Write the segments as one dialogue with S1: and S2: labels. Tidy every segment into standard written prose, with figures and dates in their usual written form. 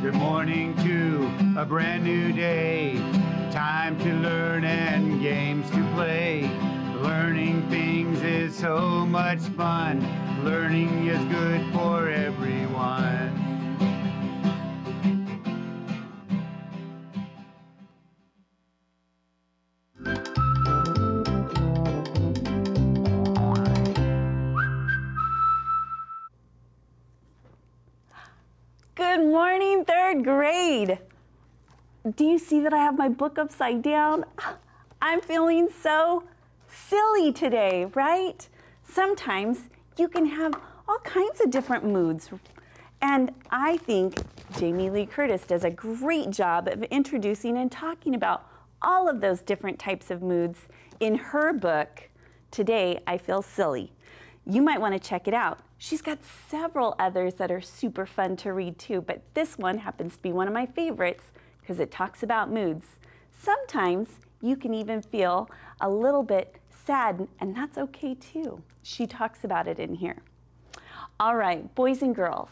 S1: Good morning to a brand new day. Time to learn and games to play. Learning things is so much fun. Learning is good for everyone.
S2: Good morning, third grade. Do you see that I have my book upside down? I'm feeling so silly today, right? Sometimes you can have all kinds of different moods. And I think Jamie Lee Curtis does a great job of introducing and talking about all of those different types of moods in her book, Today I Feel Silly. You might want to check it out. She's got several others that are super fun to read too, but this one happens to be one of my favorites because it talks about moods. Sometimes you can even feel a little bit sad, and that's okay too. She talks about it in here. All right, boys and girls,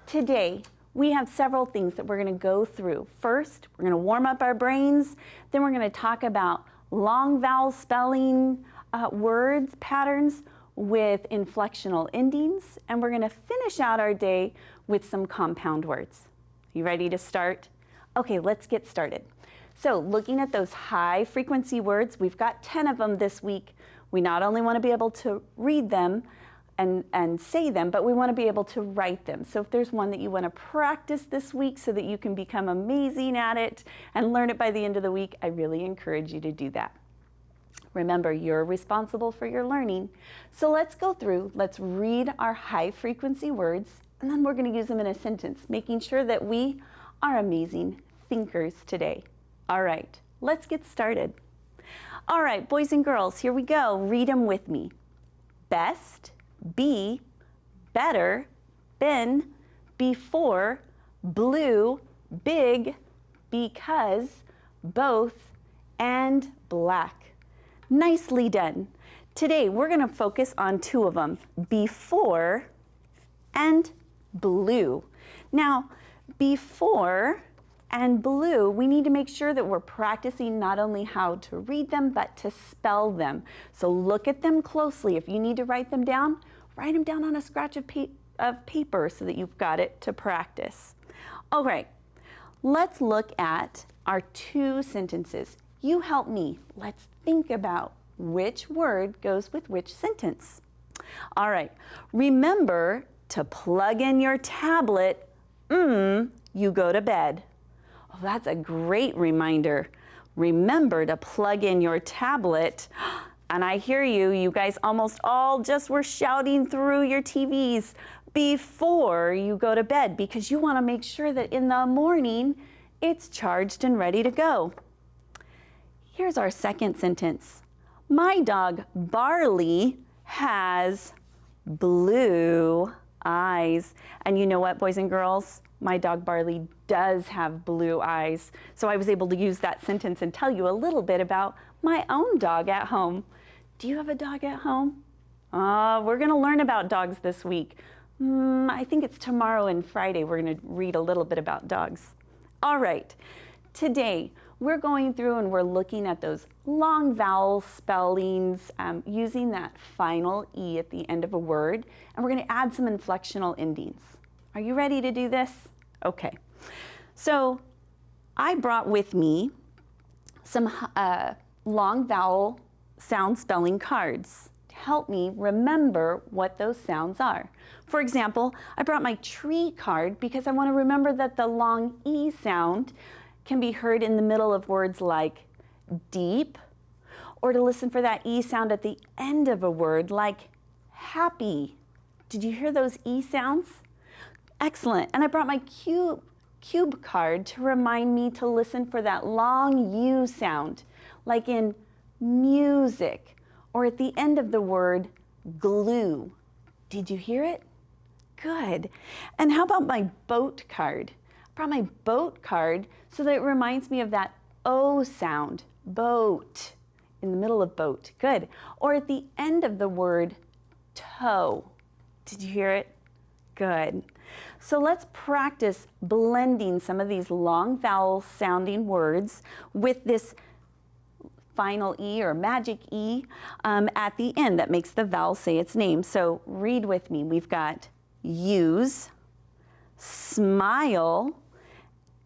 S2: today we have several things that we're going to go through. First, we're going to warm up our brains, then we're going to talk about long vowel spelling words, patterns, with inflectional endings, and we're going to finish out our day with some compound words. You ready to start? Okay, let's get started. So looking at those high frequency words, we've got 10 of them this week. We not only want to be able to read them and say them, but we want to be able to write them. So if there's one that you want to practice this week so that you can become amazing at it and learn it by the end of the week, I really encourage you to do that. Remember, you're responsible for your learning. So let's go through, let's read our high frequency words, and then we're going to use them in a sentence, making sure that we are amazing thinkers today. All right, let's get started. All right, boys and girls, here we go. Read them with me. Best, be, better, been, before, blue, big, because, both, and black. Nicely done. Today we're going to focus on two of them, before and blue. Now, before and blue, we need to make sure that we're practicing not only how to read them, but to spell them. So look at them closely. If you need to write them down on a scratch of paper so that you've got it to practice. All right, let's look at our two sentences. You help me. Let's think about which word goes with which sentence. All right, remember to plug in your tablet, you go to bed. Oh, that's a great reminder. Remember to plug in your tablet. And I hear you, you guys almost all just were shouting through your TVs before you go to bed because you want to make sure that in the morning it's charged and ready to go. Here's our second sentence. My dog Barley has blue eyes. And you know what, boys and girls? My dog Barley does have blue eyes. So I was able to use that sentence and tell you a little bit about my own dog at home. Do you have a dog at home? We're going to learn about dogs this week. I think it's tomorrow and Friday we're going to read a little bit about dogs. All right, today we're going through and we're looking at those long vowel spellings using that final E at the end of a word, and we're going to add some inflectional endings. Are you ready to do this? Okay. So I brought with me some long vowel sound spelling cards to help me remember what those sounds are. For example, I brought my tree card because I want to remember that the long E sound can be heard in the middle of words like deep, or to listen for that E sound at the end of a word like happy. Did you hear those E sounds? Excellent. And I brought my cube card to remind me to listen for that long U sound, like in music, or at the end of the word glue. Did you hear it? Good. And how about my boat card? I brought my boat card so that it reminds me of that O sound, boat, in the middle of boat. Good. Or at the end of the word toe. Did you hear it? Good. So let's practice blending some of these long vowel sounding words with this final E or magic E at the end that makes the vowel say its name. So read with me. We've got use, smile,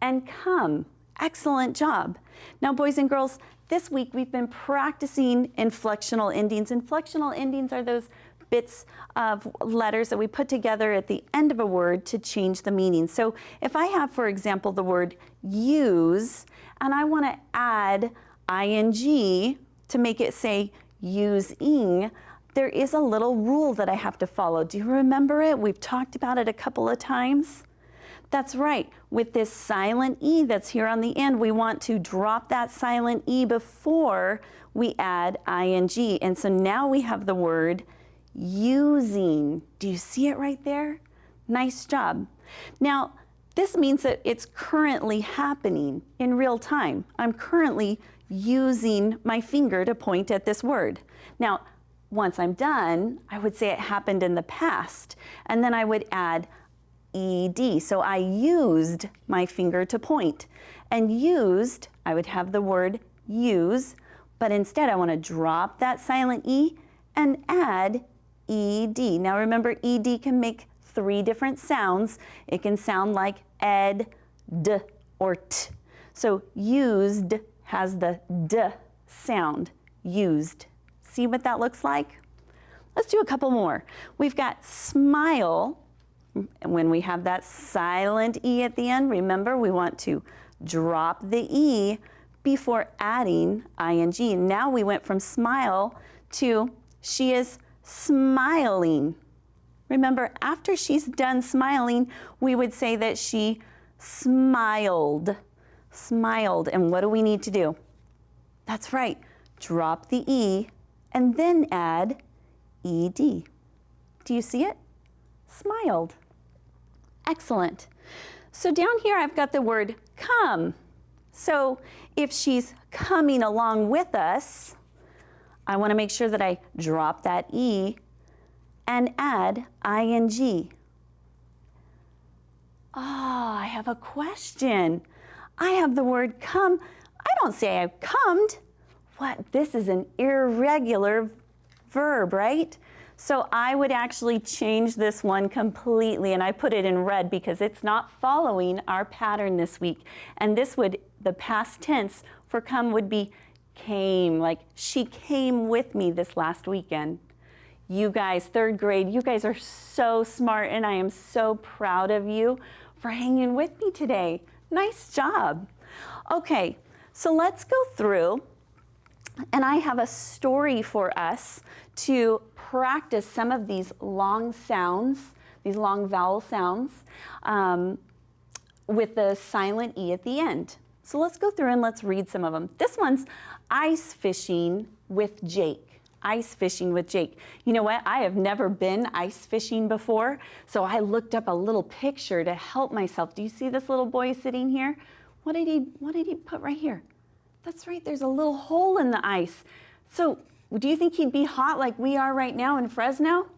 S2: and come. Excellent job. Now, boys and girls, this week we've been practicing inflectional endings. Inflectional endings are those bits of letters that we put together at the end of a word to change the meaning. So if I have, for example, the word use, and I want to add ing to make it say using, there is a little rule that I have to follow. Do you remember it? We've talked about it a couple of times. That's right. With this silent E that's here on the end, we want to drop that silent E before we add ing. And so now we have the word using. Do you see it right there? Nice job. Now, this means that it's currently happening in real time. I'm currently using my finger to point at this word. Now, once I'm done, I would say it happened in the past, and then I would add ed. So I used my finger to point. And used, I would have the word use, but instead I want to drop that silent E and add ed. Now remember, ed can make 3 different sounds. It can sound like ed, d, or t. So used has the d sound, used. See what that looks like? Let's do a couple more. We've got smile. When we have that silent E at the end, remember we want to drop the E before adding ing. Now we went from smile to she is smiling. Remember, after she's done smiling, we would say that she smiled. Smiled. And what do we need to do? That's right. Drop the E and then add ed. Do you see it? Smiled. Excellent. So down here I've got the word come. So if she's coming along with us, I want to make sure that I drop that E and add ing. I have a question. I have the word come. I don't say I've comed. What? This is an irregular verb, right? So I would actually change this one completely, and I put it in red because it's not following our pattern this week. And this would, the past tense for come would be came, like she came with me this last weekend. You guys, 3rd grade, you guys are so smart, and I am so proud of you for hanging with me today. Nice job. Okay, so let's go through, and I have a story for us to practice some of these long sounds, these long vowel sounds, with the silent E at the end. So let's go through and let's read some of them. This one's ice fishing with Jake. Ice fishing with Jake. You know what? I have never been ice fishing before, so I looked up a little picture to help myself. Do you see this little boy sitting here? What did he put right here? That's right, there's a little hole in the ice. So do you think he'd be hot like we are right now in Fresno?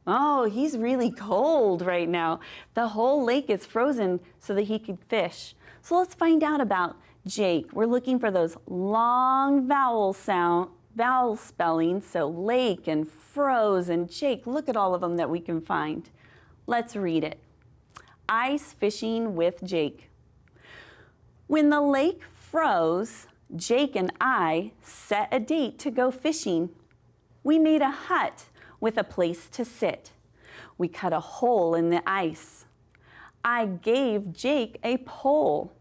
S2: Oh, he's really cold right now. The whole lake is frozen so that he could fish. So let's find out about Jake. We're looking for those long vowel spellings, so lake and froze and Jake. Look at all of them that we can find. Let's read it. Ice fishing with Jake. When the lake froze, Jake and I set a date to go fishing. We made a hut with a place to sit. We cut a hole in the ice. I gave Jake a pole.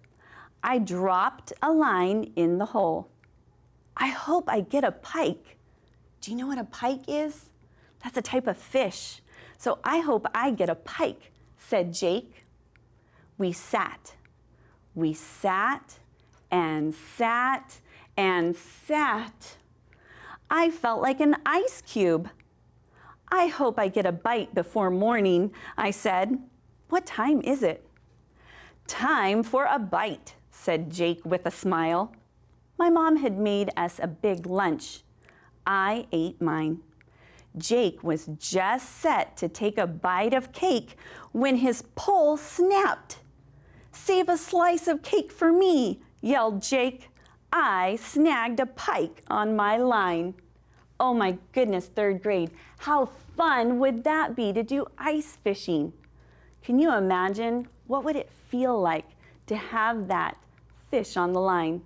S2: I dropped a line in the hole. I hope I get a pike. Do you know what a pike is? That's a type of fish. So I hope I get a pike, said Jake. We sat. We sat and sat and sat. I felt like an ice cube. I hope I get a bite before morning, I said. What time is it? Time for a bite, said Jake with a smile. My mom had made us a big lunch. I ate mine. Jake was just set to take a bite of cake when his pole snapped. "Save a slice of cake for me," yelled Jake. "I snagged a pike on my line." Oh my goodness, third grade. How fun would that be to do ice fishing? Can you imagine what would it feel like to have that fish on the line?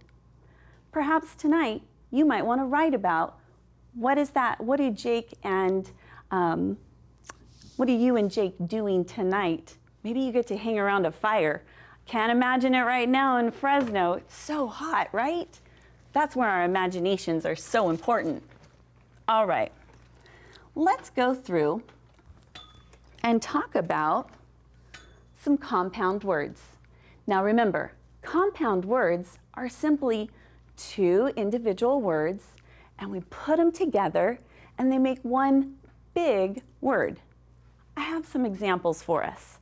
S2: Perhaps tonight you might want to write about what are you and Jake doing tonight? Maybe you get to hang around a fire. Can't imagine it right now in Fresno. It's so hot, right? That's where our imaginations are so important. All right, let's go through and talk about some compound words. Now remember, compound words are simply two individual words, and we put them together and they make one big word. I have some examples for us.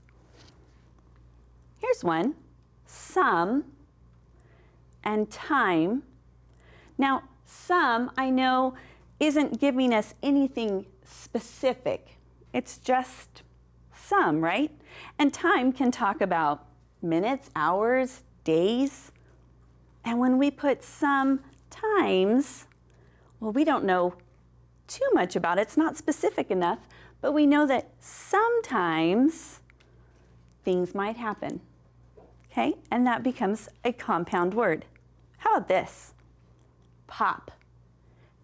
S2: Here's one, some and time. Now, some, I know, isn't giving us anything specific. It's just some, right? And time can talk about minutes, hours, days. And when we put some times, well, we don't know too much about it. It's not specific enough, but we know that sometimes things might happen, okay? And that becomes a compound word. How about this? Pop.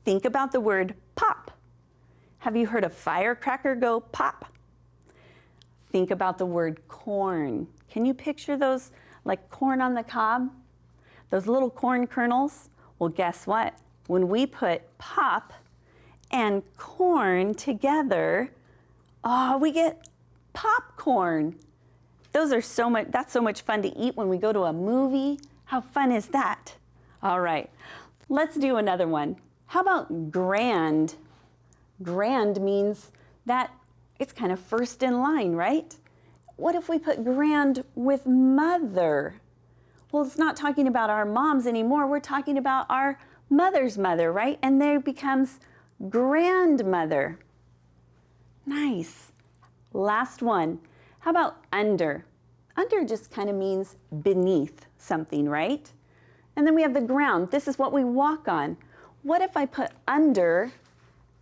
S2: Think about the word pop. Have you heard a firecracker go pop? Think about the word corn. Can you picture those, like corn on the cob? Those little corn kernels? Well, guess what? When we put pop and corn together, we get popcorn. That's so much fun to eat when we go to a movie. How fun is that? All right, let's do another one. How about grand? Grand means that it's kind of first in line, right? What if we put grand with mother? Well, it's not talking about our moms anymore. We're talking about our mother's mother, right? And there becomes grandmother. Nice. Last one. How about under? Under just kind of means beneath something, right? And then we have the ground. This is what we walk on. What if I put under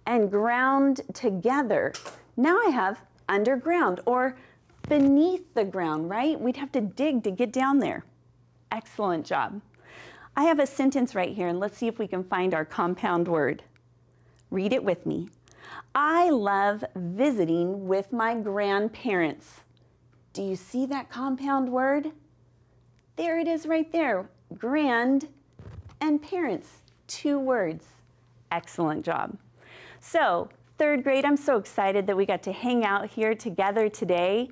S2: and ground together? Now I have underground or beneath the ground, right? We'd have to dig to get down there. Excellent job. I have a sentence right here, and let's see if we can find our compound word. Read it with me. I love visiting with my grandparents. Do you see that compound word? There it is right there. Grand and parents. 2 words. Excellent job. So, third grade, I'm so excited that we got to hang out here together today.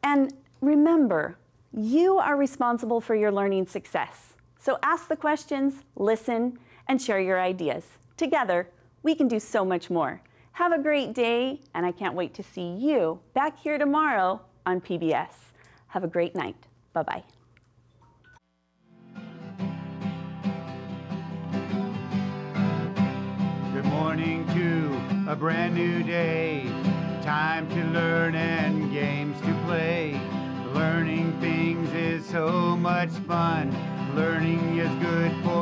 S2: And remember, you are responsible for your learning success. So ask the questions, listen, and share your ideas. Together, we can do so much more. Have a great day, and I can't wait to see you back here tomorrow on PBS. Have a great night. Bye-bye.
S1: Good morning to a brand new day. Time to learn and games to play. Learning things is so much fun. Learning is good for